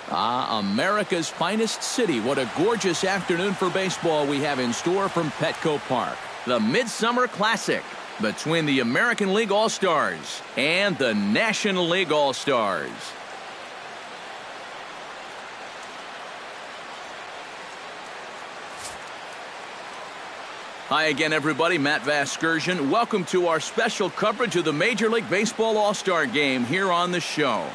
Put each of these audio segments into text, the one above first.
America's finest city. What a gorgeous afternoon for baseball we have in store from Petco Park. The Midsummer Classic between the American League All-Stars and the National League All-Stars. Hi again, everybody. Matt Vasgersian. Welcome to our special coverage of the Major League Baseball All-Star Game here on the show.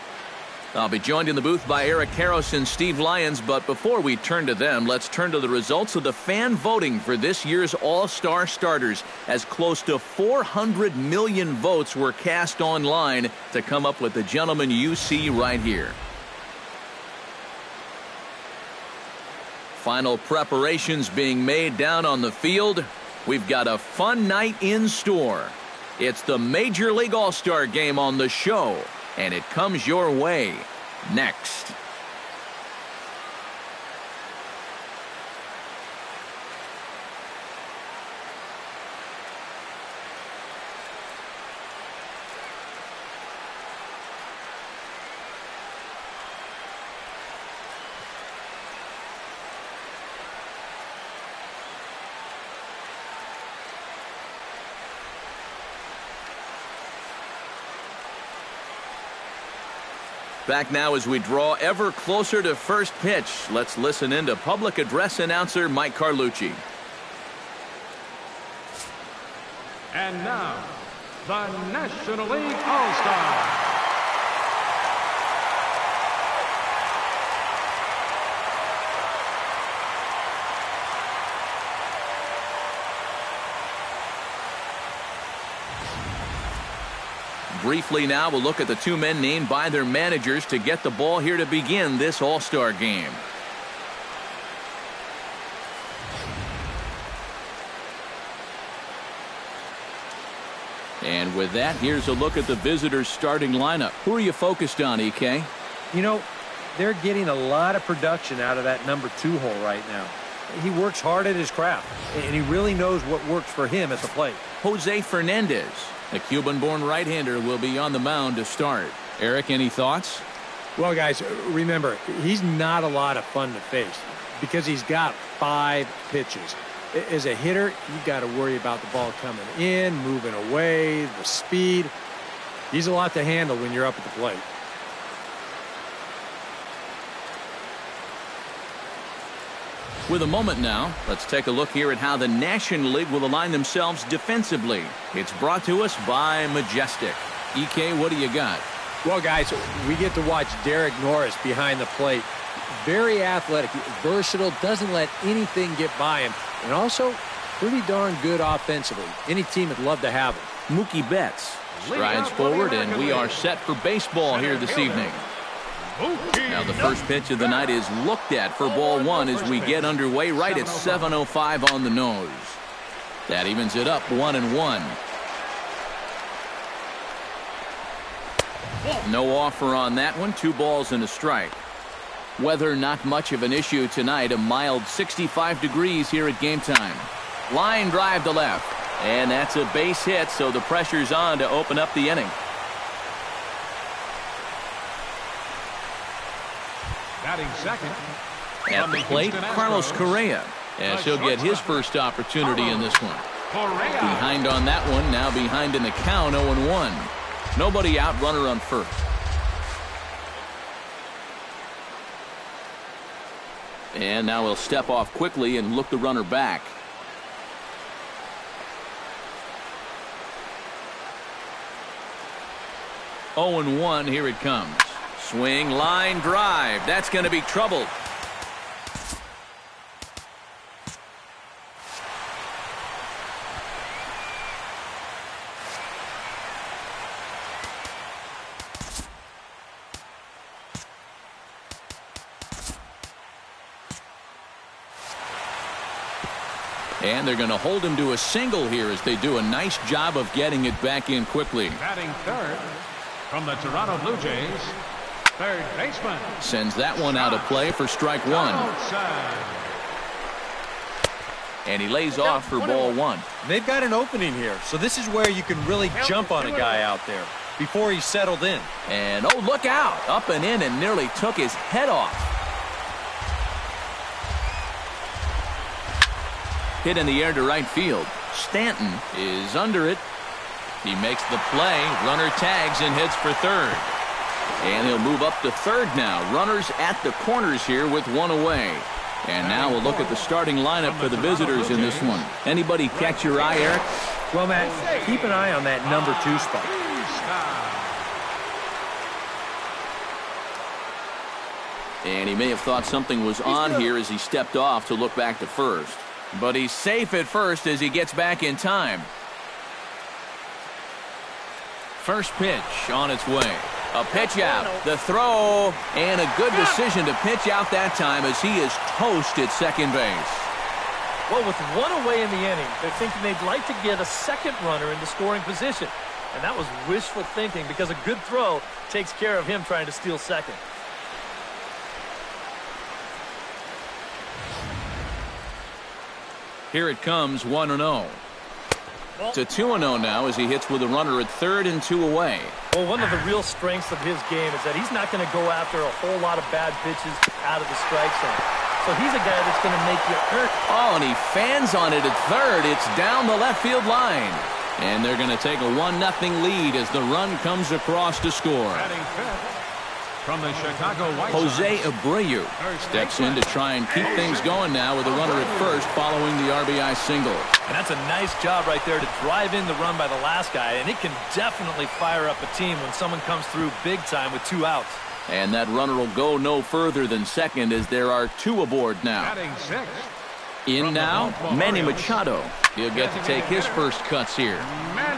I'll be joined in the booth by Eric Karros and Steve Lyons, but before we turn to them, let's turn to the results of the fan voting for this year's All-Star starters, as close to 400 million votes were cast online to come up with the gentleman you see right here. Final preparations being made down on the field. We've got a fun night in store. It's the Major League All-Star Game on the show, and it comes your way next. Back now as we draw ever closer to first pitch. Let's listen in to public address announcer Mike Carlucci. And now, the National League All-Star. Briefly now, we'll look at the two men named by their managers to get the ball here to begin this All-Star Game. And with that, here's a look at the visitors' starting lineup. Who are you focused on, EK? You know, they're getting a lot of production out of that number 2 hole right now. He works hard at his craft, and he really knows what works for him at the plate. Jose Fernandez, a Cuban-born right-hander, will be on the mound to start. Eric, any thoughts? Well, guys, remember, he's not a lot of fun to face because he's got 5 pitches. As a hitter, you got to worry about the ball coming in, moving away, the speed. He's a lot to handle when you're up at the plate. With a moment now, let's take a look here at how the National League will align themselves defensively. It's brought to us by Majestic. EK, what do you got? Well, guys, we get to watch Derek Norris behind the plate. Very athletic, versatile, doesn't let anything get by him, and also pretty darn good offensively. Any team would love to have him. Mookie Betts strides forward, and we are set for baseball here this evening. Now the first pitch of the night is looked at for ball 1 as we get underway right at 7:05 on the nose. That evens it up 1-1. No offer on that one. 2 balls and a strike. Weather not much of an issue tonight. A mild 65 degrees here at game time. Line drive to left, and that's a base hit, so the pressure's on to open up the inning. Batting second. At the plate, Carlos Correa, as he'll get his first opportunity in this one. Behind on that one, now behind in the count, 0-1. Nobody out, runner on first. And now he'll step off quickly and look the runner back. Oh, 0-1, here it comes. Swing, line, drive. That's going to be trouble. And they're going to hold him to a single here as they do a nice job of getting it back in quickly. Batting third from the Toronto Blue Jays, third baseman. Sends that one out of play for strike 1. Outside. And he lays off for ball 1. They've got an opening here, so this is where you can really jump on a guy out there. before he settled in. And, oh, look out. Up and in and nearly took his head off. Hit in the air to right field. Stanton is under it. He makes the play. Runner tags and heads for third. And he'll move up to third now. Runners at the corners here with one away. And now we'll look at the starting lineup for the visitors in this one. Anybody catch your eye, Eric? Well, Matt, keep an eye on that number 2 spot. And he may have thought something was on here as he stepped off to look back to first. But he's safe at first as he gets back in time. First pitch on its way. A pitch out. The throw. And a good decision to pitch out that time as he is toast at second base. Well, with one away in the inning, they're thinking they'd like to get a second runner into scoring position. And that was wishful thinking because a good throw takes care of him trying to steal second. Here it comes, 1-0. To 2-0 now as he hits with a runner at third and 2 away. Well, one of the real strengths of his game is that he's not going to go after a whole lot of bad pitches out of the strike zone. So he's a guy that's going to make you hurt. Oh, and he fans on it at third. It's down the left field line. And they're going to take a 1-0 lead as the run comes across to score. From the Chicago White Jose Sox, Abreu steps in to try and keep things going now with a runner at first following the RBI single. And that's a nice job right there to drive in the run by the last guy. And it can definitely fire up a team when someone comes through big time with 2 outs. And that runner will go no further than second as there are 2 aboard now. batting sixth. In now, Manny Machado. He'll get to take his first cuts here.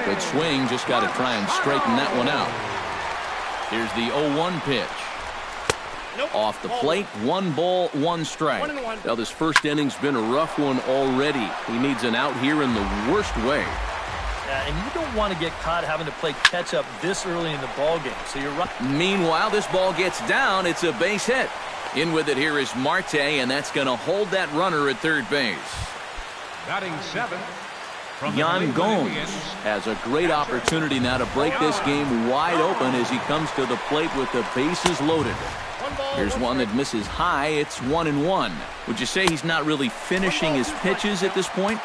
Good swing, just got to try and straighten that one out. Here's the 0-1 pitch. Off the plate, 1 ball, 1 strike. Now this first inning's been a rough one already. He needs an out here in the worst way. And you don't want to get caught having to play catch up this early in the ball game. So you're right. Meanwhile, this ball gets down. It's a base hit. In with it here is Marte, and that's going to hold that runner at third base. Batting seventh. Yan Gomes has a great opportunity now to break this game wide open as he comes to the plate with the bases loaded. Here's one that misses high. It's 1-1. Would you say he's not really finishing his pitches at this point?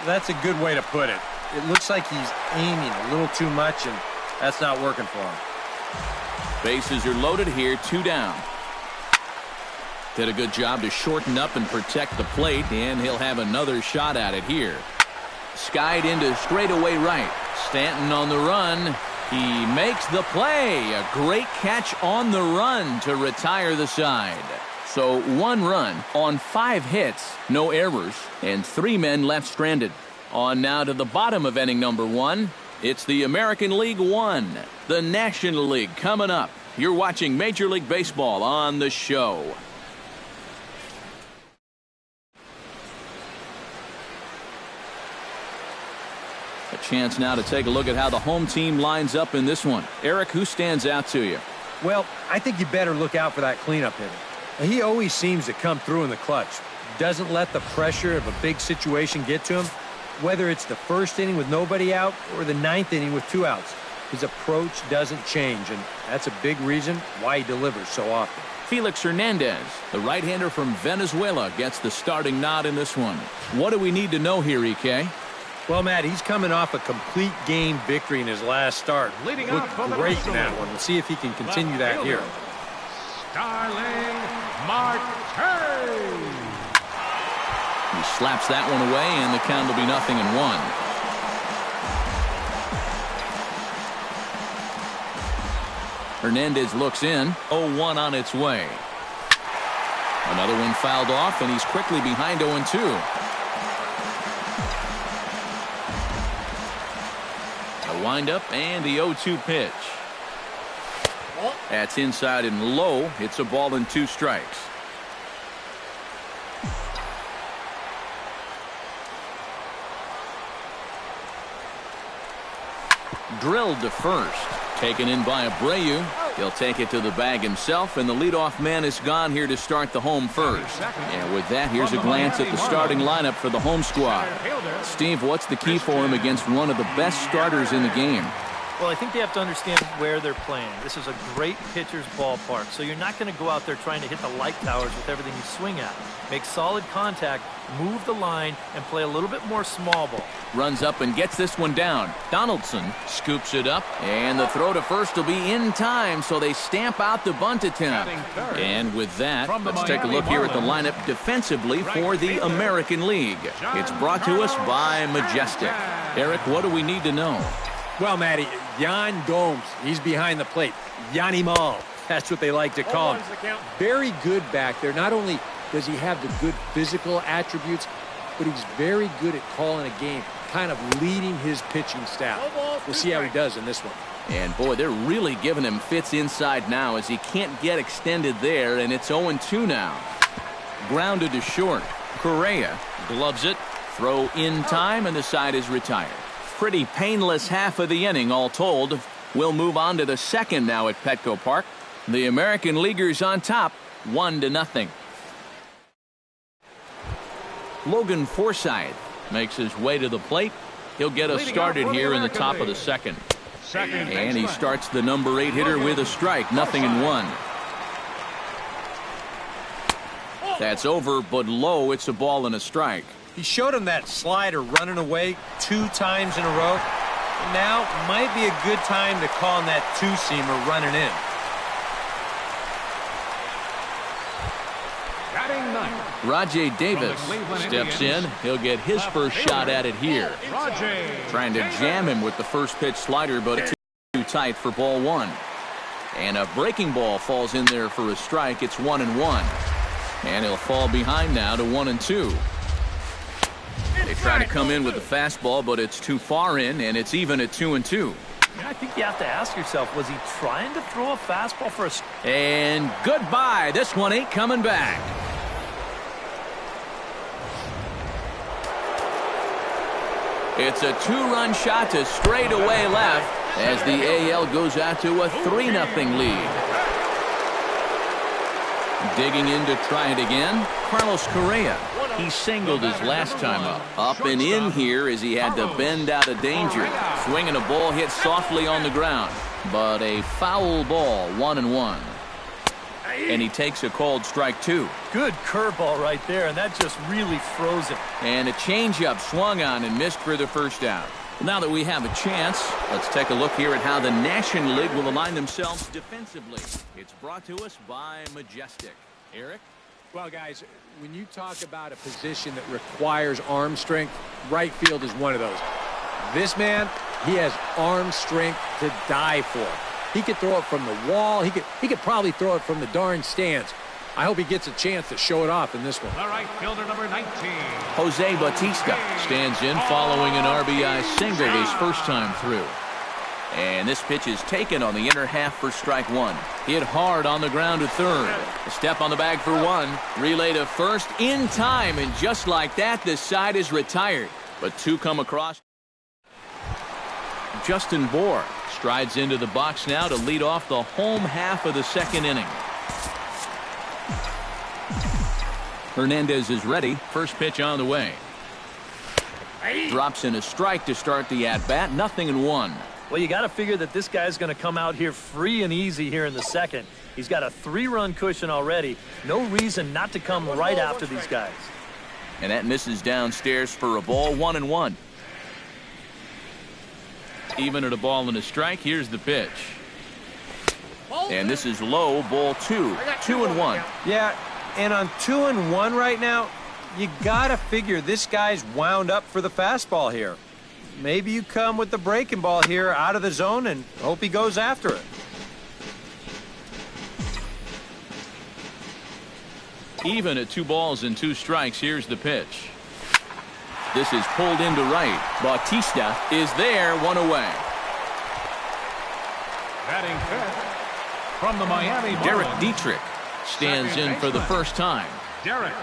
That's a good way to put it. It looks like he's aiming a little too much, and that's not working for him. Bases are loaded here, 2 down. Did a good job to shorten up and protect the plate, and he'll have another shot at it here. Skied into straightaway right. Stanton on the run. He makes the play. A great catch on the run to retire the side. So 1 run on 5 hits, no errors, and 3 men left stranded. On now to the bottom of inning number 1. It's the American League 1. The National League coming up. You're watching Major League Baseball on the show. A chance now to take a look at how the home team lines up in this one. Eric, who stands out to you? Well, I think you better look out for that cleanup hitter. He always seems to come through in the clutch. Doesn't let the pressure of a big situation get to him. Whether it's the first inning with nobody out or the 9th inning with 2 outs, his approach doesn't change, and that's a big reason why he delivers so often. Felix Hernandez, the right-hander from Venezuela, gets the starting nod in this one. What do we need to know here, EK? Well, Matt, he's coming off a complete game victory in his last start. Looked great in that one. We'll see if he can continue that here. Starling Marte. He slaps that one away, and the count will be 0-1. Hernandez looks in. 0-1 on its way. Another one fouled off, and he's quickly behind 0-2. A windup and the 0-2 pitch. That's inside and low. It's a ball and 2 strikes. Drilled to first. Taken in by Abreu. He'll take it to the bag himself, and the leadoff man is gone here to start the home first. And with that, here's a glance at the starting lineup for the home squad. Steve, what's the key for him against one of the best starters in the game? Well, I think they have to understand where they're playing. This is a great pitcher's ballpark, so you're not going to go out there trying to hit the light towers with everything you swing at. Make solid contact, move the line, and play a little bit more small ball. Runs up and gets this one down. Donaldson scoops it up, and the throw to first will be in time, so they stamp out the bunt attempt. And with that, let's take a look here at the lineup defensively for the American League. It's brought to us by Majestic. Eric, what do we need to know? Well, Matty, Yan Gomes, he's behind the plate. Yanimal, that's what they like to call him. Very good back there. Not only does he have the good physical attributes, but he's very good at calling a game, kind of leading his pitching staff. We'll see how he does in this one. And, boy, they're really giving him fits inside now as he can't get extended there, and it's 0-2 now. Grounded to short. Correa gloves it. Throw in time, and the side is retired. Pretty painless half of the inning, all told. We'll move on to the second now at Petco Park. The American Leaguers on top, 1-0. Logan Forsythe makes his way to the plate. He'll get us started here in the top of the second. And he starts the number 8 hitter with a strike, 0-1. That's over, but low. It's a ball and a strike. He showed him that slider running away 2 times in a row. Now might be a good time to call him that 2-seamer running in. Rajay Davis steps in. He'll get his first shot at it here. Trying to jam him with the first pitch slider, but too tight for ball 1. And a breaking ball falls in there for a strike. It's 1-1. And he'll fall behind now to 1-2. They try to come in with the fastball, but it's too far in, and it's even at 2-2. I think you have to ask yourself, was he trying to throw a fastball for a... And goodbye. This one ain't coming back. It's a 2-run shot to straightaway left as the AL goes out to a 3-0 lead. Digging in to try it again, Carlos Correa. He singled his last time up. Up and in here as he had to bend out of danger. Swinging a ball hit softly on the ground. But a foul ball, 1-1. And he takes a called strike 2. Good curveball right there, and that just really froze him. And a changeup swung on and missed for the first out. Now that we have a chance, let's take a look here at how the National League will align themselves defensively. It's brought to us by Majestic. Eric? Well, guys, when you talk about a position that requires arm strength, right field is one of those. This man, he has arm strength to die for. He could throw it from the wall. He could probably throw it from the darn stands. I hope he gets a chance to show it off in this one. The right fielder, number 19. Jose Bautista stands in following an RBI single his first time through. And this pitch is taken on the inner half for strike 1. Hit hard on the ground to third. A step on the bag for 1. Relay to first in time, and just like that, this side is retired. But 2 come across. Justin Bour strides into the box now to lead off the home half of the second inning. Hernandez is ready. First pitch on the way. Drops in a strike to start the at-bat. 0-1. Well, you got to figure that this guy's going to come out here free and easy here in the second. He's got a 3-run cushion already. No reason not to come right after these guys. And that misses downstairs for a ball. 1-1. Even at a ball and a strike. Here's the pitch. And this is low. Ball 2. 2-1. Yeah, and on 2-1 right now, you got to figure this guy's wound up for the fastball here. Maybe you come with the breaking ball here out of the zone and hope he goes after it. Even at 2 balls and 2 strikes. Here's the pitch. This is pulled into right. Bautista is there, 1 away. Batting fifth from the Miami Marlins. Derek Dietrich stands in for the first time. Derek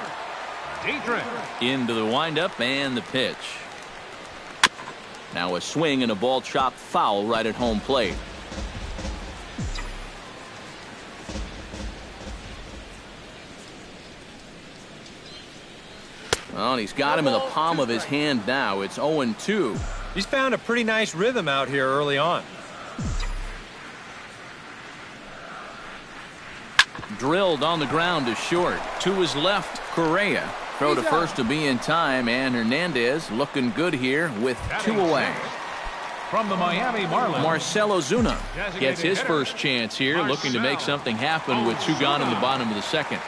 Dietrich. Into the windup and the pitch. Now a swing and a ball chopped foul right at home plate. Well, and he's got him in the palm of his hand now. It's 0-2. He's found a pretty nice rhythm out here early on. Drilled on the ground to short. To his left, Correa. Throw to first to be in time, and Hernandez looking good here with 2 away. From the Miami Marlins, Marcell Ozuna gets his first chance here, looking to make something happen with 2 gone in the bottom of the second.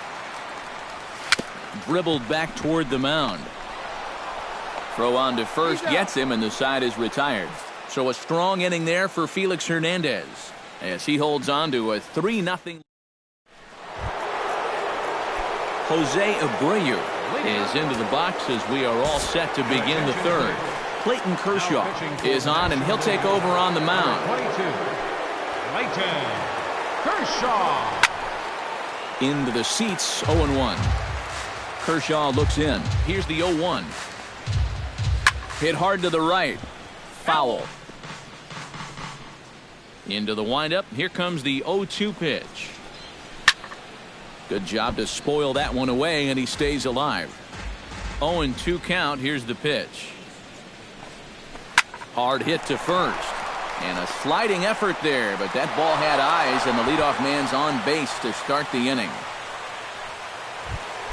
Dribbled back toward the mound. Throw on to first gets him, and the side is retired. So a strong inning there for Felix Hernandez as he holds on to a 3-0. Jose Abreu is into the box as we are all set to begin the third. Clayton Kershaw is on, and he'll take over on the mound. 22, Clayton Kershaw. Into the seats, 0-1. Kershaw looks in. Here's the 0-1. Hit hard to the right. Foul. Into the windup. Here comes the 0-2 pitch. Good job to spoil that one away, and he stays alive. 0-2 count. Here's the pitch. Hard hit to first. And a sliding effort there, but that ball had eyes, and the leadoff man's on base to start the inning.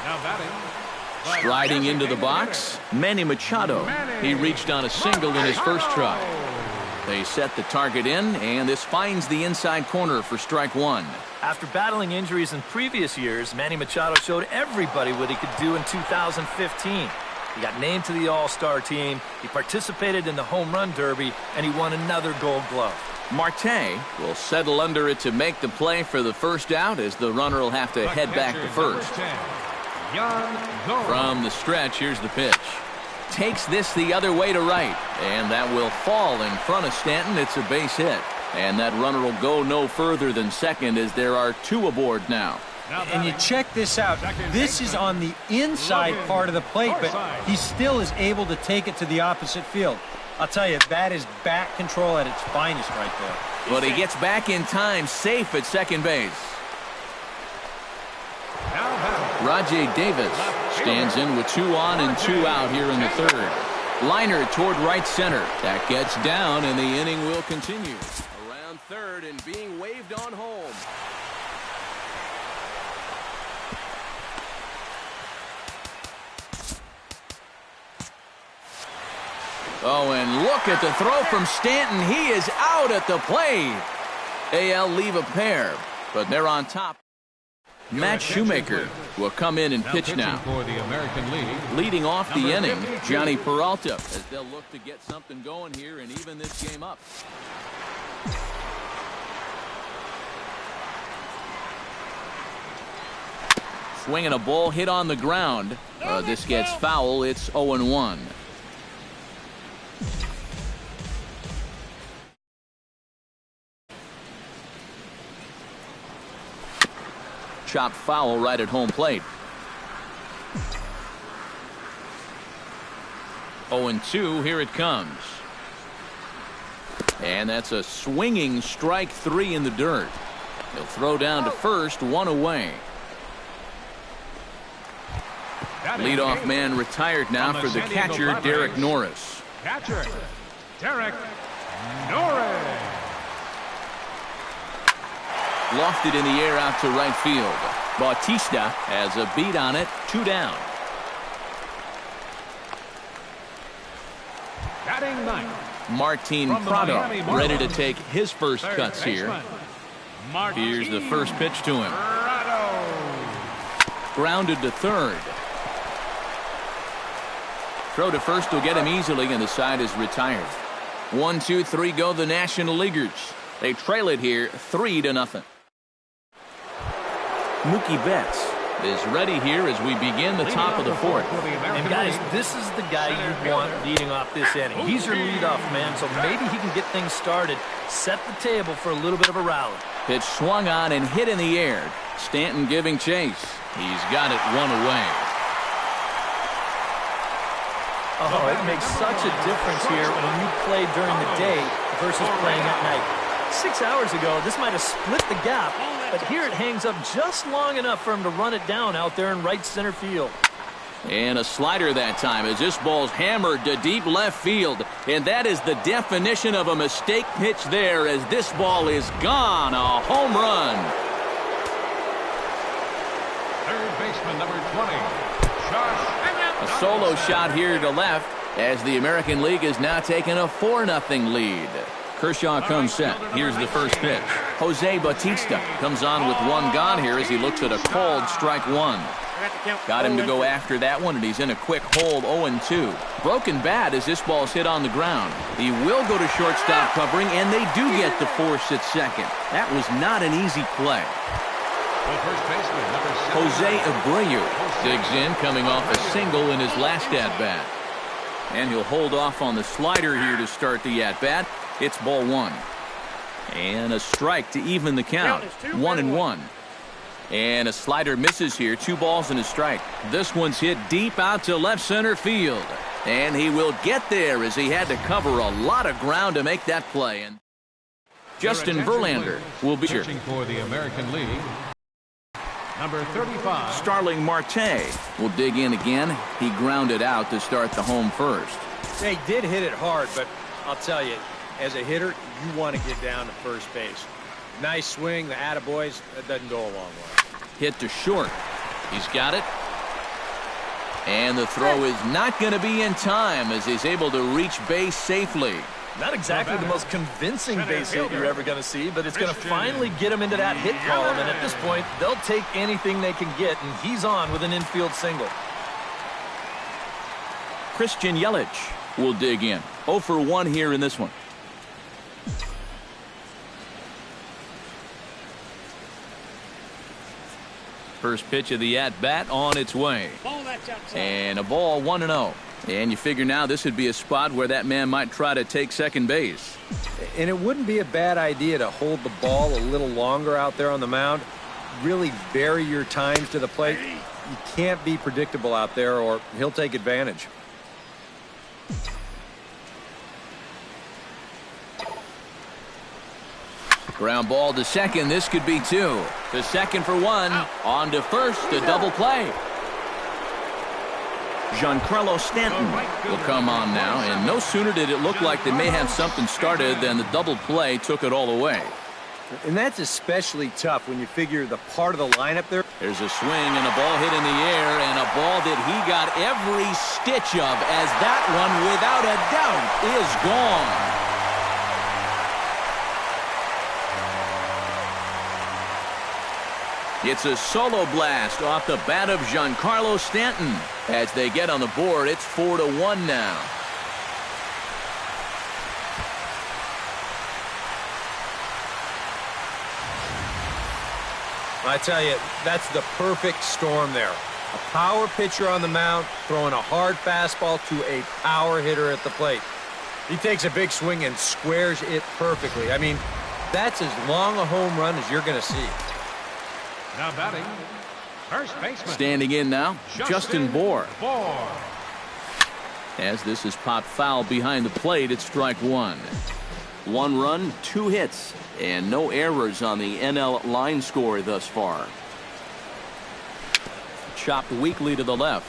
Now batting. Striding into the box, Manny Machado. He reached on a single in his first try. They set the target in, and this finds the inside corner for strike 1. After battling injuries in previous years, Manny Machado showed everybody what he could do in 2015. He got named to the All-Star team, he participated in the Home Run Derby, and he won another Gold Glove. Marte will settle under it to make the play for the first out, as the runner will have to head back to first. From the stretch, here's the pitch. Takes this the other way to right, and that will fall in front of Stanton. It's a base hit, and that runner will go no further than second, as there are 2 aboard now. And you check this out. This is on the inside part of the plate, but he still is able to take it to the opposite field. I'll tell you, that is bat control at its finest right there. But he gets back in time, safe at second base. Rajai Davis stands in with 2 on and 2 out here in the third. Liner toward right center. That gets down, and the inning will continue. Around third and being waved on home. Oh, and look at the throw from Stanton. He is out at the plate. AL leave a pair, but they're on top. Matt Shoemaker will come in and pitch now. For the American League, leading off the inning, Johnny Peralta, as they'll look to get something going here and even this game up. Swinging a ball hit on the ground. This gets foul. It's 0-1. Chopped foul right at home plate. 0-2, here it comes. And that's a swinging strike 3 in the dirt. He'll throw down to first, 1 away. Leadoff man retired now for the catcher, Derek Norris. Catcher, Derek Norris. Lofted in the air out to right field. Bautista has a beat on it, 2 down. Batting ninth, Martin Prado ready to take his first cuts here. Here's the first pitch to him. Grounded to third. Throw to first will get him easily, and the side is retired. 1, 2, 3 go the National Leaguers. They trail it here 3-0. Mookie Betts is ready here as we begin the top of the fourth. And guys, this is the guy you want leading off this inning. He's your leadoff man, so maybe he can get things started, set the table for a little bit of a rally. Pitch swung on and hit in the air. Stanton giving chase. He's got it 1 away. Oh, it makes such a difference here when you play during the day versus playing at night. 6 hours ago, this might have split the gap, but here it hangs up just long enough for him to run it down out there in right center field. And a slider that time as this ball's hammered to deep left field. And that is the definition of a mistake pitch there as this ball is gone. A home run. Third baseman, number 20, Josh. A solo shot here to left as the American League is now taking a 4-0 lead. Kershaw comes set. Here's the first pitch. Jose Bautista comes on with one gone here as he looks at a called strike one. Got him to go after that one, and he's in a quick hold 0-2. Broken bat as this ball's hit on the ground. He will go to shortstop covering, and they do get the force at second. That was not an easy play. First baseman, number 7. Jose Abreu digs in, coming off a single in his last at-bat. And he'll hold off on the slider here to start the at-bat. It's ball one. And a strike to even the count. 1-1. And a slider misses here. 2 balls and a strike. This one's hit deep out to left center field. And he will get there as he had to cover a lot of ground to make that play. And Justin Verlander will be here. Pitching for the American League, number 35. Starling Marte will dig in again. He grounded out to start the home first. They did hit it hard, but I'll tell you, as a hitter, you want to get down to first base. Nice swing, the attaboys, that doesn't go a long way. Hit to short. He's got it. And the throw is not going to be in time as he's able to reach base safely. Not exactly the most convincing base hit you're ever going to see, but it's going to finally get him into that hit column, and at this point, they'll take anything they can get, and he's on with an infield single. Christian Yelich will dig in. 0 for 1 here in this one. First pitch of the at-bat on its way. And a ball 1-0. And you figure now this would be a spot where that man might try to take second base. And it wouldn't be a bad idea to hold the ball a little longer out there on the mound. Really vary your times to the plate. You can't be predictable out there or he'll take advantage. Ground ball to second. This could be 2. To second for 1. On to first. A double play. Giancarlo Stanton will come on now, and no sooner did it look like they may have something started than the double play took it all away. And that's especially tough when you figure the part of the lineup there. There's a swing and a ball hit in the air, and a ball that he got every stitch of as that one, without a doubt, is gone. It's a solo blast off the bat of Giancarlo Stanton. As they get on the board, it's 4-1 now. I tell you, that's the perfect storm there. A power pitcher on the mound throwing a hard fastball to a power hitter at the plate. He takes a big swing and squares it perfectly. I mean, that's as long a home run as you're going to see. Now batting, first baseman. Standing in now, Justin Bour. Bour. As this is popped foul behind the plate, it's strike 1. 1 run, 2 hits, and no errors on the NL line score thus far. Chopped weakly to the left.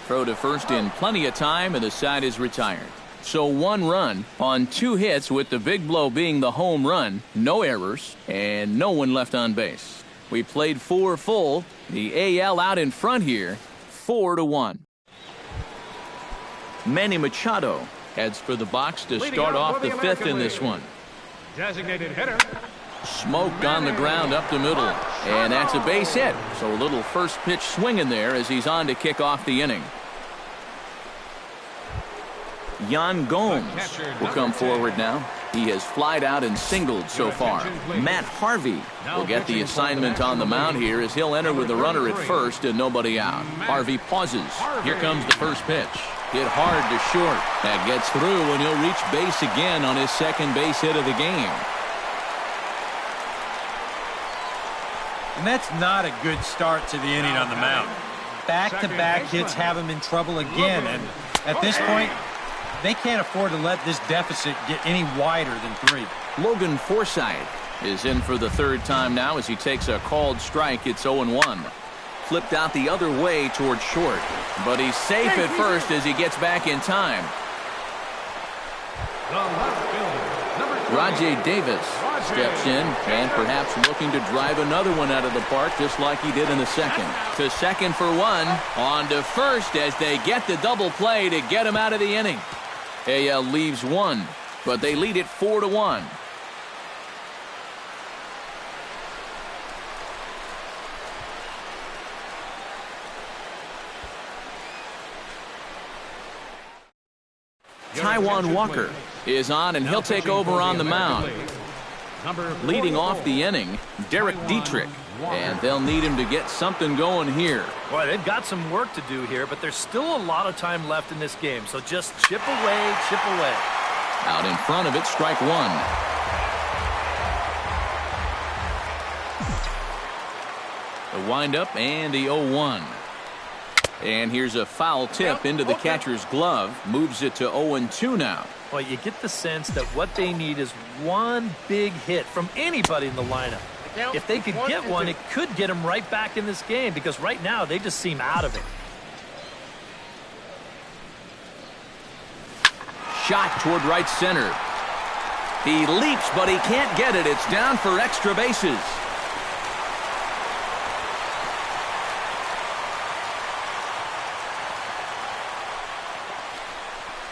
Throw to first in plenty of time, and the side is retired. So 1 run on 2 hits, with the big blow being the home run. No errors and no one left on base. We played 4 full. The AL out in front here, 4-1. Manny Machado heads for the box to start off the 5th in this one. Designated hitter. Smoked on the ground up the middle, and that's a base hit. So a little first pitch swing in there as he's on to kick off the inning. Yan Gomes will come forward now. He has flied out and singled so far. Matt Harvey will get the assignment on the mound here as he'll enter with a runner at first and nobody out. Harvey pauses. Here comes the first pitch. Hit hard to short. That gets through, and he'll reach base again on his second base hit of the game. And that's not a good start to the inning on the mound. Back-to-back hits have him in trouble again, and at this point, they can't afford to let this deficit get any wider than 3. Logan Forsythe is in for the 3rd time now as he takes a called strike. It's 0-1. flipped out the other way toward short. But he's safe at first as he gets back in time. The left fielder, number 20, Rajay Davis steps in and perhaps looking to drive another one out of the park just like he did in the second. To second for one. On to first as they get the double play to get him out of the inning. AL leaves one, but they lead it 4-1. Taijuan Walker is on, and he'll take over on the mound. Leading off the inning, Derek Dietrich. And they'll need him to get something going here. Boy, they've got some work to do here, but there's still a lot of time left in this game. So just chip away, chip away. Out in front of it, strike one. The windup and the 0-1. And here's a foul tip into the catcher's glove. Moves it to 0-2 now. Well, you get the sense that what they need is one big hit from anybody in the lineup. If they could get one, it could get them right back in this game because right now they just seem out of it. Shot toward right center. He leaps, but he can't get it. It's down for extra bases.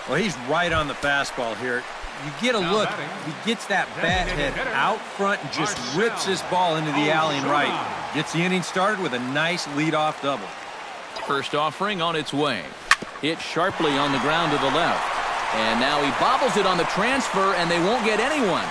Well, he's right on the fastball here. You get a look. He gets that bat head out front and just rips this ball into the alley and right. Gets the inning started with a nice leadoff double. First offering on its way. Hit sharply on the ground to the left. And now he bobbles it on the transfer, and they won't get anyone.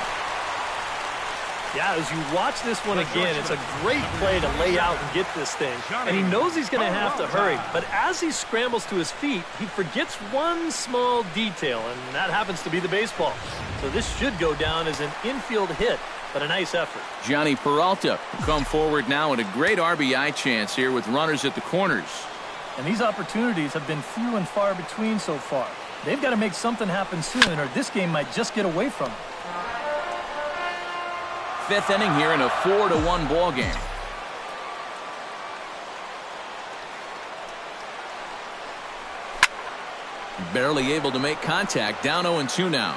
Yeah, as you watch this one again, it's a great play to lay out and get this thing. And he knows he's going to have to hurry. But as he scrambles to his feet, he forgets one small detail, and that happens to be the baseball. So this should go down as an infield hit, but a nice effort. Johnny Peralta will come forward now, and a great RBI chance here with runners at the corners. And these opportunities have been few and far between so far. They've got to make something happen soon, or this game might just get away from them. Fifth inning here in a 4-1 ball game. Barely able to make contact. Down 0-2 now.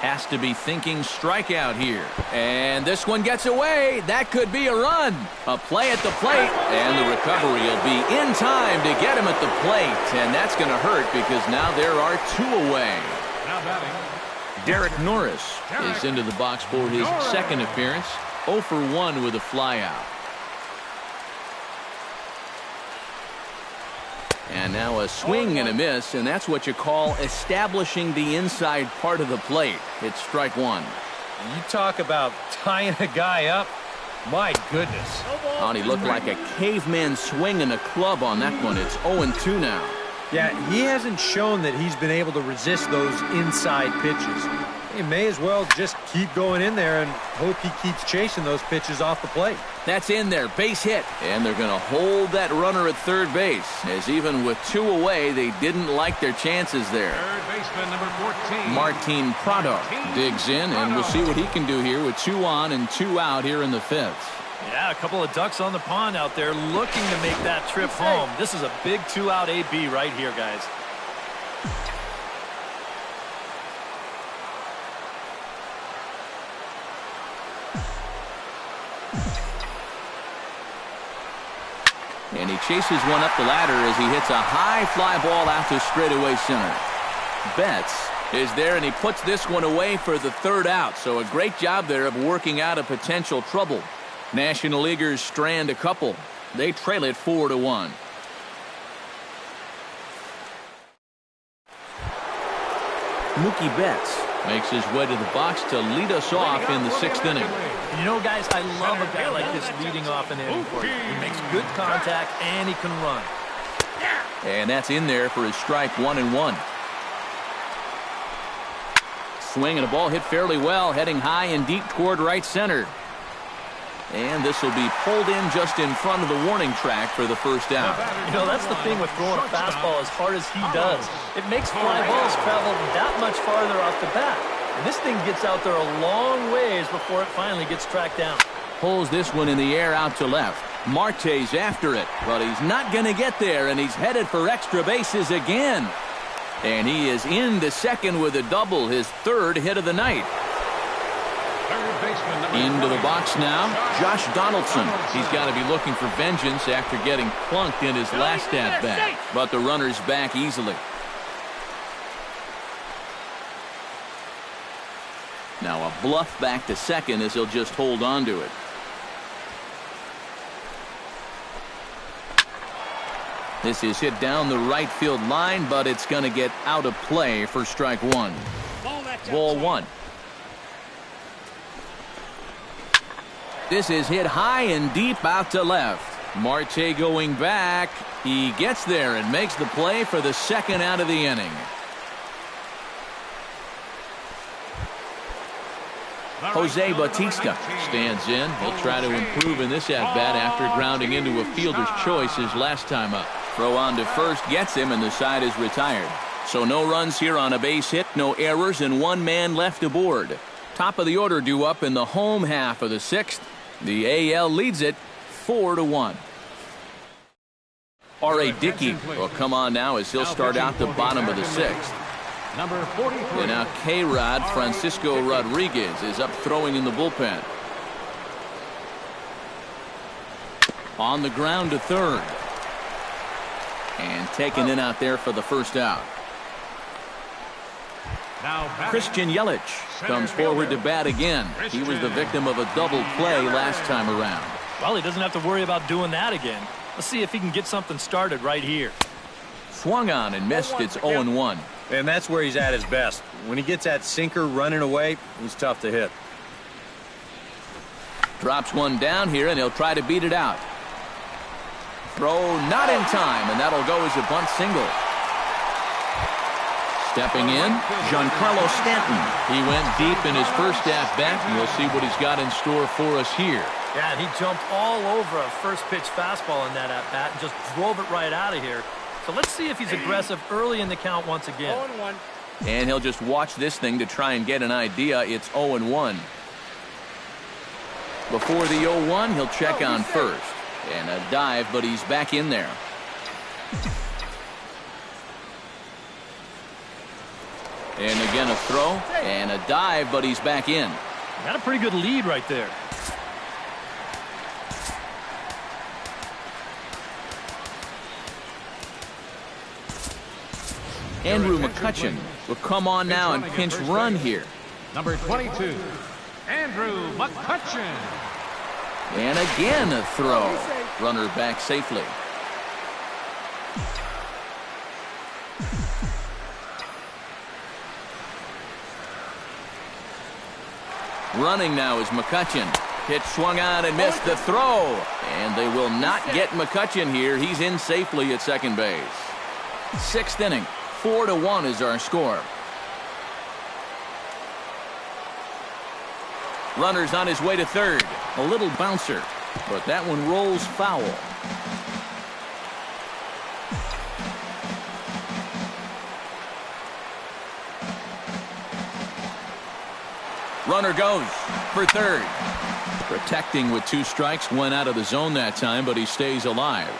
Has to be thinking strikeout here. And this one gets away. That could be a run. A play at the plate. And the recovery will be in time to get him at the plate. And that's going to hurt because now there are two away. Now batting, Derek Norris is into the box for his second appearance. 0 for 1 with a flyout. And now a swing and a miss, and that's what you call establishing the inside part of the plate. It's strike one. You talk about tying a guy up. My goodness. Oh, and he looked like a caveman swinging a club on that one. It's 0-2 now. Yeah, he hasn't shown that he's been able to resist those inside pitches. He may as well just keep going in there and hope he keeps chasing those pitches off the plate. That's in there, base hit. And they're going to hold that runner at third base, as even with two away, they didn't like their chances there. third baseman, number 14, Martin Prado digs in, and we'll see what he can do here with 2 on and 2 out here in the fifth. Yeah, a couple of ducks on the pond out there looking to make that trip home. This is a big 2-out AB right here, guys. And he chases one up the ladder as he hits a high fly ball out to straightaway center. Betts is there, and he puts this one away for the third out. So a great job there of working out a potential trouble. National Leaguers strand a couple. They trail it 4-1. Mookie Betts makes his way to the box to lead us off in the 6th inning. You know, guys, I love a guy like this leading off an inning for you. He makes good contact, and he can run. And that's in there for his strike 1-1. Swing and a ball hit fairly well, heading high and deep toward right center. And this will be pulled in just in front of the warning track for the first out. You know, that's the thing with throwing a fastball as hard as he does. It makes fly balls travel that much farther off the bat. And this thing gets out there a long ways before it finally gets tracked down. Pulls this one in the air out to left. Marte's after it, but he's not going to get there, and he's headed for extra bases again. And he is into second with a double, his third hit of the night. Into the box now, Josh Donaldson. He's got to be looking for vengeance after getting plunked in his last at-bat. But the runner's back easily. Now a bluff back to second as he'll just hold on to it. This is hit down the right field line, but it's going to get out of play for strike one. Ball one. This is hit high and deep out to left. Marte going back. He gets there and makes the play for the second out of the inning. Jose Bautista stands in. He'll try to improve in this at-bat after grounding into a fielder's choice his last time up. Throw on to first gets him, and the side is retired. So no runs here on a base hit, no errors, and one man left aboard. Top of the order due up in the home half of the sixth. The AL leads it 4-1. R.A. Dickey will come on now as he'll start out the bottom of the sixth. Number 43. And now K-Rod Francisco Rodriguez is up throwing in the bullpen. On the ground to third. And taken in out there for the first out. Christian Yelich comes forward to bat again. He was the victim of a double play last time around. Well, he doesn't have to worry about doing that again. Let's see if he can get something started right here. Swung on and missed. It's 0-1. And that's where he's at his best. When he gets that sinker running away, he's tough to hit. Drops one down here, and he'll try to beat it out. Throw not in time, and that'll go as a bunt single. Stepping in, Giancarlo Stanton. He went deep in his first at-bat, and we'll see what he's got in store for us here. Yeah, and he jumped all over a first-pitch fastball in that at-bat and just drove it right out of here. So let's see if he's aggressive early in the count once again. 0-1. And he'll just watch this thing to try and get an idea. It's 0-1. Before the 0-1, he'll check on first. And a dive, but he's back in there. And again a throw and a dive, but he's back in. Got a pretty good lead right there. Andrew McCutchen will come on now and pinch run here. Number 22, Andrew McCutchen. And again a throw. Runner back safely. Running now is McCutchen. Pitch swung on and missed the throw. And they will not get McCutchen here. He's in safely at second base. Sixth inning. 4-1 is our score. Runner's on his way to third. A little bouncer, but that one rolls foul. Runner goes for third. Protecting with 2 strikes, went out of the zone that time, but he stays alive.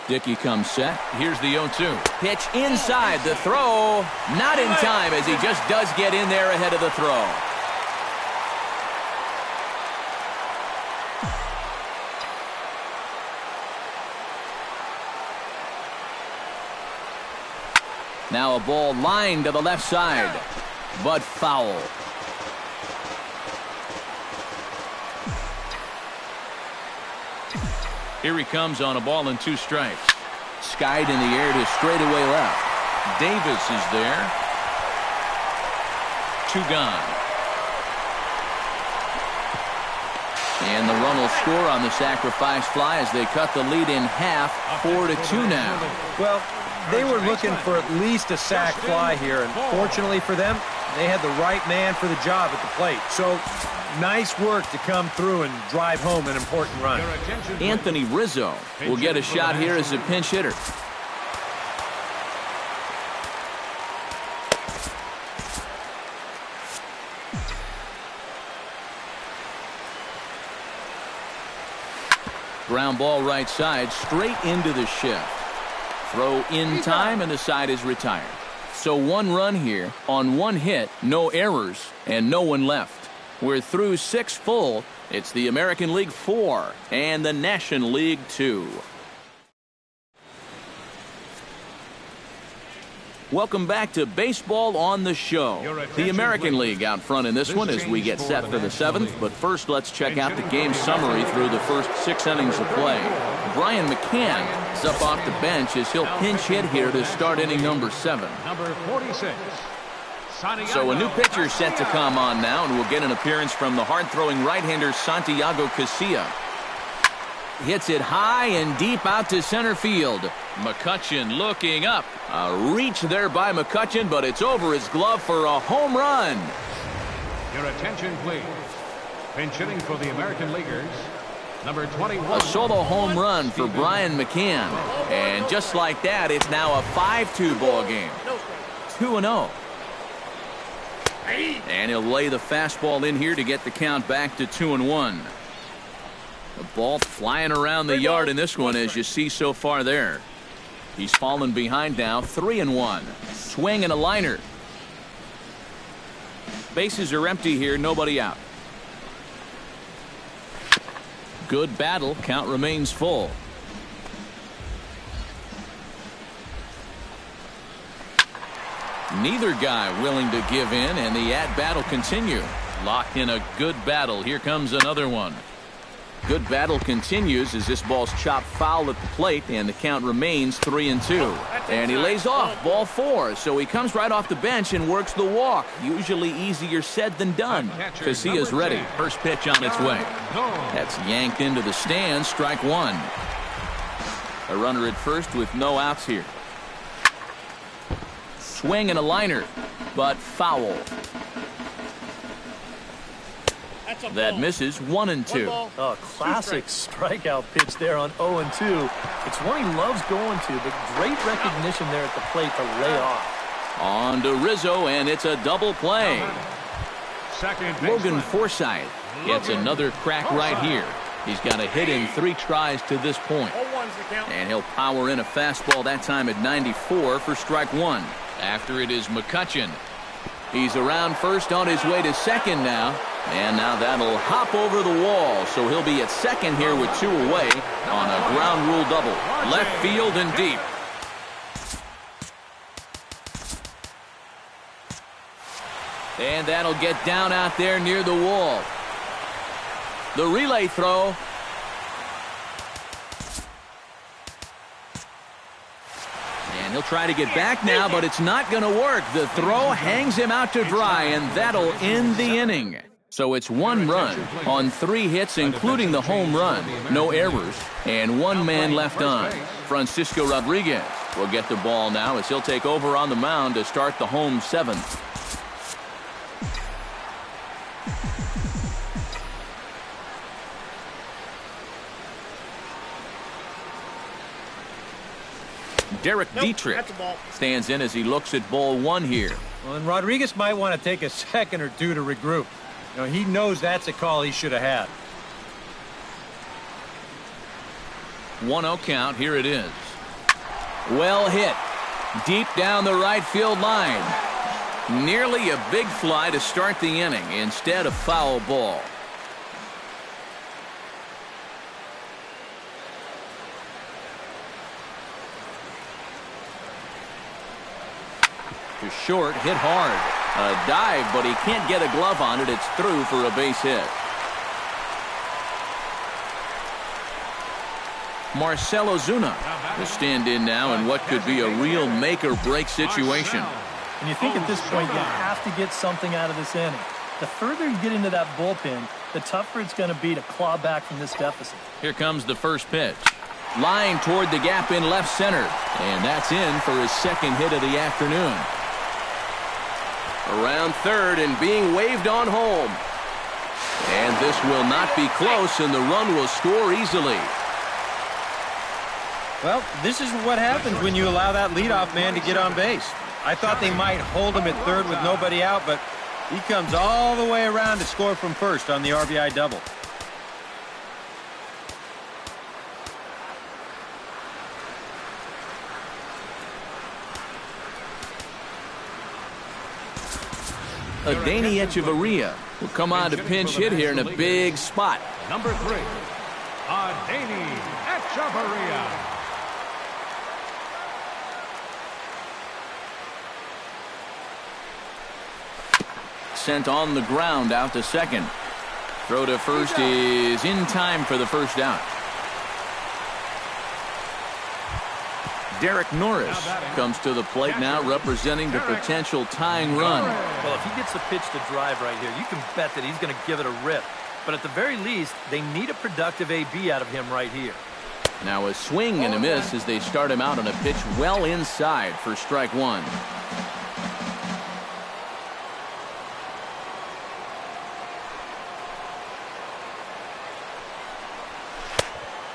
Dickey comes set. Here's the 0-2. Pitch inside. The throw not in time as he just does get in there ahead of the throw. Now a ball lined to the left side, but foul. Here he comes on a ball and 2 strikes. Skied in the air to straightaway left. Davis is there. 2 gone. And the run will score on the sacrifice fly as they cut the lead in half. 4-2 now. Well, they were looking for at least a sac fly here, and fortunately for them, they had the right man for the job at the plate. So nice work to come through and drive home an important run. Anthony Rizzo will get a shot here as a pinch hitter. Ground ball right side, straight into the shift. Throw in time, and the side is retired. So 1 run here on 1 hit, no errors, and no one left. We're through 6 full. It's the American League 4 and the National League 2. Welcome back to Baseball on the Show. The American League out front in this one as we get set for the 7th. But first, let's check out the game summary through the first 6 innings of play. Brian McCann is up off the bench as he'll pinch hit here to start inning number 7. Number 46. So a new pitcher set to come on now, and we'll get an appearance from the hard-throwing right-hander Santiago Casilla. Hits it high and deep out to center field. McCutchen looking up. A reach there by McCutchen, but it's over his glove for a home run. Your attention, please. Pinch hitting for the American Leaguers. Number 21. A solo home run for Brian McCann. And just like that, it's now a 5-2 ball game. 2-0. And he'll lay the fastball in here to get the count back to 2-1. The ball flying around the yard in this one, as you see so far there. He's fallen behind now, 3-1. Swing and a liner. Bases are empty here, nobody out. Good battle, count remains full. Neither guy willing to give in, and the at-bat will continue. Locked in a good battle. Here comes another one. Good battle continues as this ball's chopped foul at the plate, and the count remains 3-2. And he lays off ball 4, so he comes right off the bench and works the walk. Usually easier said than done. Casilla's ready. First pitch on its way. That's yanked into the stands. Strike 1. A runner at first with no outs here. Swing and a liner, but foul. That misses. 1-2. Oh, classic strikeout pitch there on 0-2. It's one he loves going to, but great recognition there at the plate to lay off. On to Rizzo, and it's a double play. Logan Forsythe gets another crack right here. He's got a hit in 3 tries to this point. And he'll power in a fastball that time at 94 for strike 1. After it is McCutchen. He's around first on his way to second now. And now that'll hop over the wall. So he'll be at second here with 2 away on a ground rule double. Left field and deep. And that'll get down out there near the wall. The relay throw. And he'll try to get back now, but it's not going to work. The throw hangs him out to dry, and that'll end the inning. So it's 1 run on 3 hits, including the home run. No errors, and 1 man left on. Francisco Rodriguez will get the ball now as he'll take over on the mound to start the home 7th. Derek Dietrich stands in as he looks at ball 1 here. Well, and Rodriguez might want to take a second or 2 to regroup. You know, he knows that's a call he should have had. 1-0 count. Here it is. Well hit. Deep down the right field line. Nearly a big fly to start the inning. Instead, a foul ball. To short, hit hard. A dive, but he can't get a glove on it. It's through for a base hit. Marcell Ozuna will stand in now in what could be a real make-or-break situation. And you think at this point you have to get something out of this inning. The further you get into that bullpen, the tougher it's going to be to claw back from this deficit. Here comes the first pitch. Line toward the gap in left center. And that's in for his 2nd hit of the afternoon. Around third and being waved on home. And this will not be close, and the run will score easily. Well, this is what happens when you allow that leadoff man to get on base. I thought they might hold him at third with nobody out, but he comes all the way around to score from first on the RBI double. Danny Echeverria will come on to pinch hit here in a big spot. Number 3, Danny Echeverria. Sent on the ground out to second. Throw to first is in time for the first out. Derek Norris comes to the plate now, representing the potential tying run. Well, if he gets a pitch to drive right here, you can bet that he's going to give it a rip. But at the very least, they need a productive AB out of him right here. Now a swing and a miss as they start him out on a pitch well inside for strike one.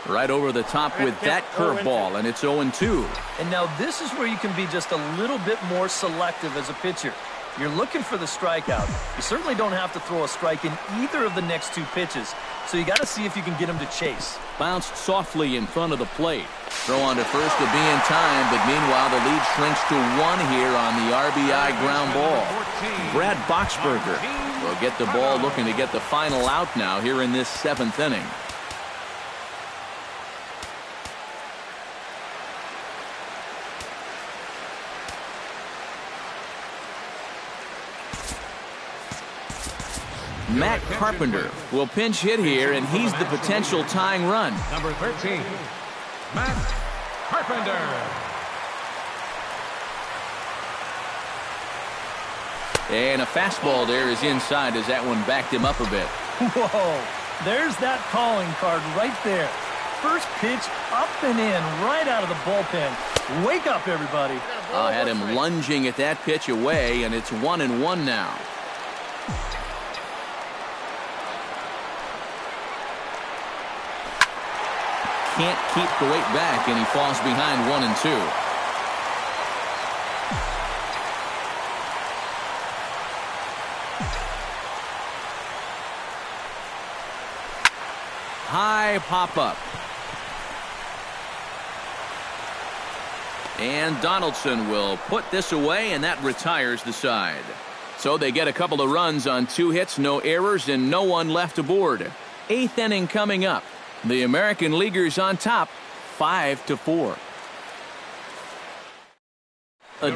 Right over the top with that curveball, and it's 0-2. And now this is where you can be just a little bit more selective as a pitcher. You're looking for the strikeout. You certainly don't have to throw a strike in either of the next 2 pitches. So you got to see if you can get him to chase. Bounced softly in front of the plate. Throw on to first to be in time, but meanwhile the lead shrinks to 1 here on the RBI ground ball. Brad Boxberger will get the ball, looking to get the final out now here in this 7th inning. Matt Carpenter will pinch hit here, and he's the potential tying run. Number 13, Matt Carpenter. And a fastball there is inside as that one backed him up a bit. Whoa, there's that calling card right there. First pitch up and in right out of the bullpen. Wake up, everybody. Had him lunging at that pitch away, and it's 1-1 now. Can't keep the weight back, and he falls behind 1-2. High pop-up. And Donaldson will put this away, and that retires the side. So they get a couple of runs on 2 hits, no errors, and no one left aboard. 8th inning coming up. The American Leaguers on top, 5-4.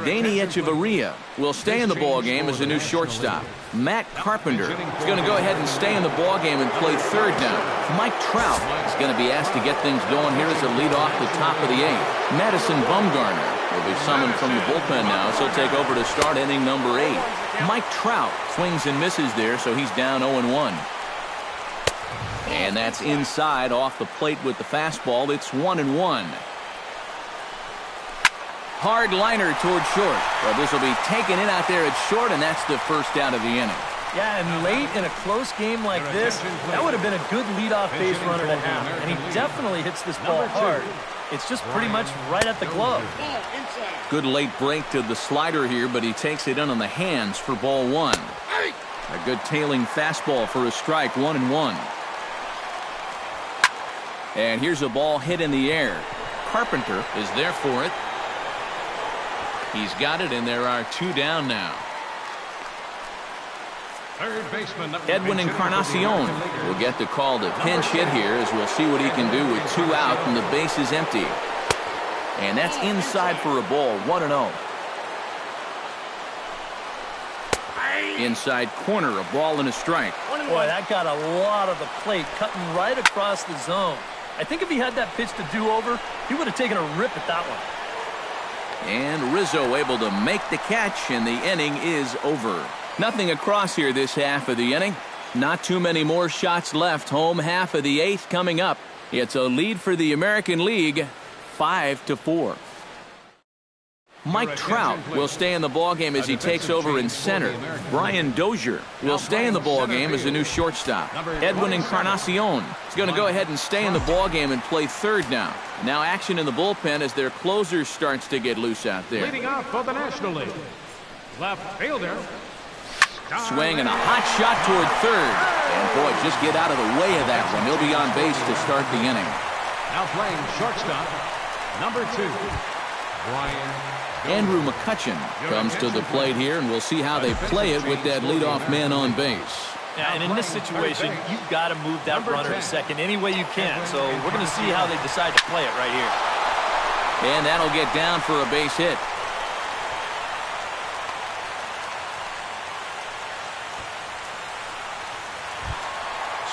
Danny Echeverria will stay in the ballgame as a new shortstop. Matt Carpenter is going to go ahead and stay in the ballgame and play third now. Mike Trout is going to be asked to get things going here as a lead off the top of the 8th. Madison Bumgarner will be summoned from the bullpen now, so he'll take over to start inning number 8. Mike Trout swings and misses there, so he's down 0-1. And that's inside off the plate with the fastball. It's 1-1. Hard liner toward short. Well, this will be taken in out there at short, and that's the first out of the inning. Yeah, and late in a close game like this, that would have been a good leadoff base runner to have. And he definitely hits this ball hard. It's just pretty much right at the glove. Good late break to the slider here, but he takes it in on the hands for ball 1. A good tailing fastball for a strike, 1-1. And here's a ball hit in the air. Carpenter is there for it. He's got it, and there are 2 down now. Third baseman, Edwin Encarnacion will get the call to pinch hit here, as we'll see what he can do with 2 out and the base is empty. And that's inside for a ball, 1-0. Inside corner, a ball and a strike. Boy, that got a lot of the plate, cutting right across the zone. I think if he had that pitch to do over, he would have taken a rip at that one. And Rizzo able to make the catch, and the inning is over. Nothing across here this half of the inning. Not too many more shots left. Home half of the 8th coming up. It's a lead for the American League, 5-4. Mike Trout will stay in the ballgame as he takes over in center. Brian Dozier will stay in the ballgame as a new shortstop. Edwin Encarnacion is going to go ahead and stay in the ballgame and play third now. Now action in the bullpen as their closer starts to get loose out there. Leading off for the National League, left fielder. Swing and a hot shot toward third. And boy, just get out of the way of that one. He'll be on base to start the inning. Now playing shortstop, number 2, Brian Andrew McCutcheon comes to the plate here, and we'll see how they play it with that leadoff man on base. Yeah, and in this situation, you've got to move that runner to second any way you can. So we're going to see how they decide to play it right here. And that'll get down for a base hit.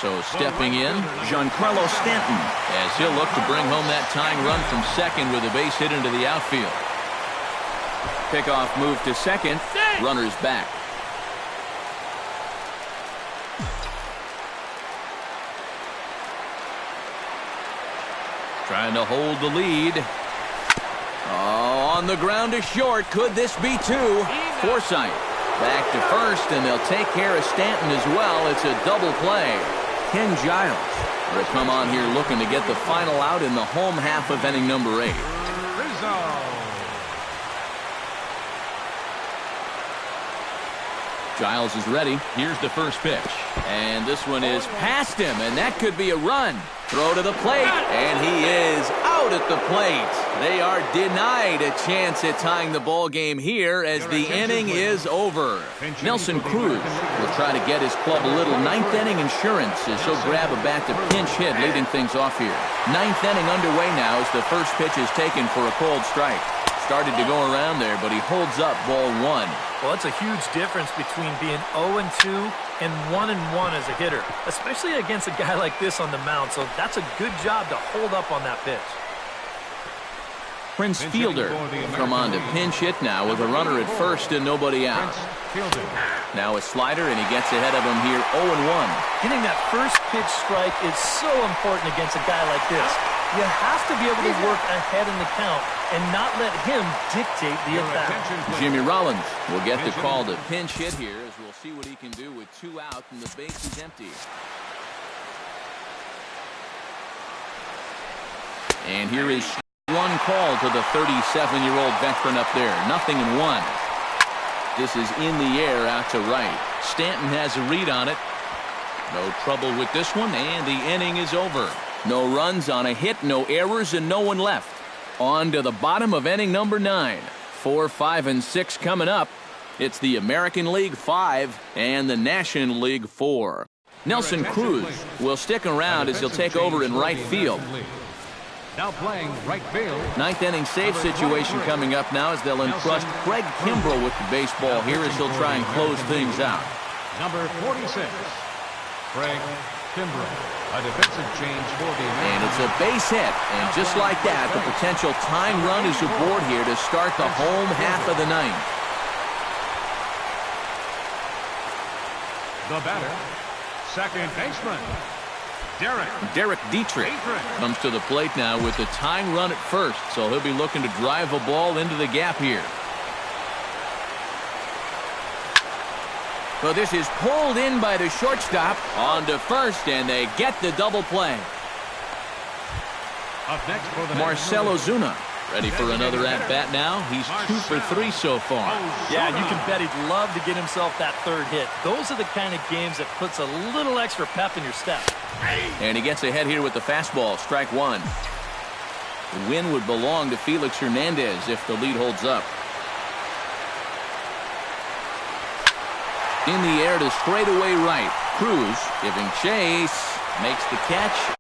So stepping in, Giancarlo Stanton, as he'll look to bring home that tying run from second with a base hit into the outfield. Pickoff move to second, runners back. Trying to hold the lead. Oh, on the ground to short. Could this be two? Forsythe back to first, and they'll take care of Stanton as well. It's a double play. Ken Giles will come on here looking to get the final out in the home half of inning number 8. Giles is ready. Here's the first pitch. And this one is past him, and that could be a run. Throw to the plate, and he is out at the plate. They are denied a chance at tying the ball game here as the inning is over. Nelson Cruz will try to get his club a little ninth inning insurance as he'll grab a bat to pinch hit, leading things off here. Ninth inning underway now as the first pitch is taken for a cold strike. Started to go around there, but he holds up ball 1. Well, that's a huge difference between being 0-2 and 1-1 as a hitter, especially against a guy like this on the mound. So that's a good job to hold up on that pitch. Prince Fielder come on to pinch hit now with a runner at first and nobody out. Now a slider, and he gets ahead of him here 0-1. Getting that first pitch strike is so important against a guy like this. You have to be able to work ahead in the count and not let him dictate the at-bat. Jimmy Rollins will get the call to pinch hit here as we'll see what he can do with 2 out and the base is empty. And here is one call to the 37-year-old veteran up there. 0-1. This is in the air out to right. Stanton has a read on it. No trouble with this one, and the inning is over. No runs on a hit, no errors, and no one left. On to the bottom of inning number 9. 4, 5, and 6 coming up. It's the American League 5 and the National League 4. Nelson Cruz will stick around as he'll take over in right field. Now playing right field. Ninth inning save situation coming up now as they'll entrust Craig Kimbrell with the baseball here as he'll try and close things out. Number 46, Craig Kimbrell. A defensive change for the Americans. And it's a base hit. And just like that, the potential tying run is aboard here to start the home half of the 9th. The batter, second baseman, Derek Dietrich comes to the plate now with the tying run at first, so he'll be looking to drive a ball into the gap here. So this is pulled in by the shortstop on to first, and they get the double play. Up next for the Marcell Ozuna ready for another at-bat now. He's 2 for 3 so far. Yeah, you can bet he'd love to get himself that third hit. Those are the kind of games that puts a little extra pep in your step. And he gets ahead here with the fastball, strike 1. The win would belong to Felix Hernandez if the lead holds up. In the air to straightaway right. Cruz giving chase, makes the catch,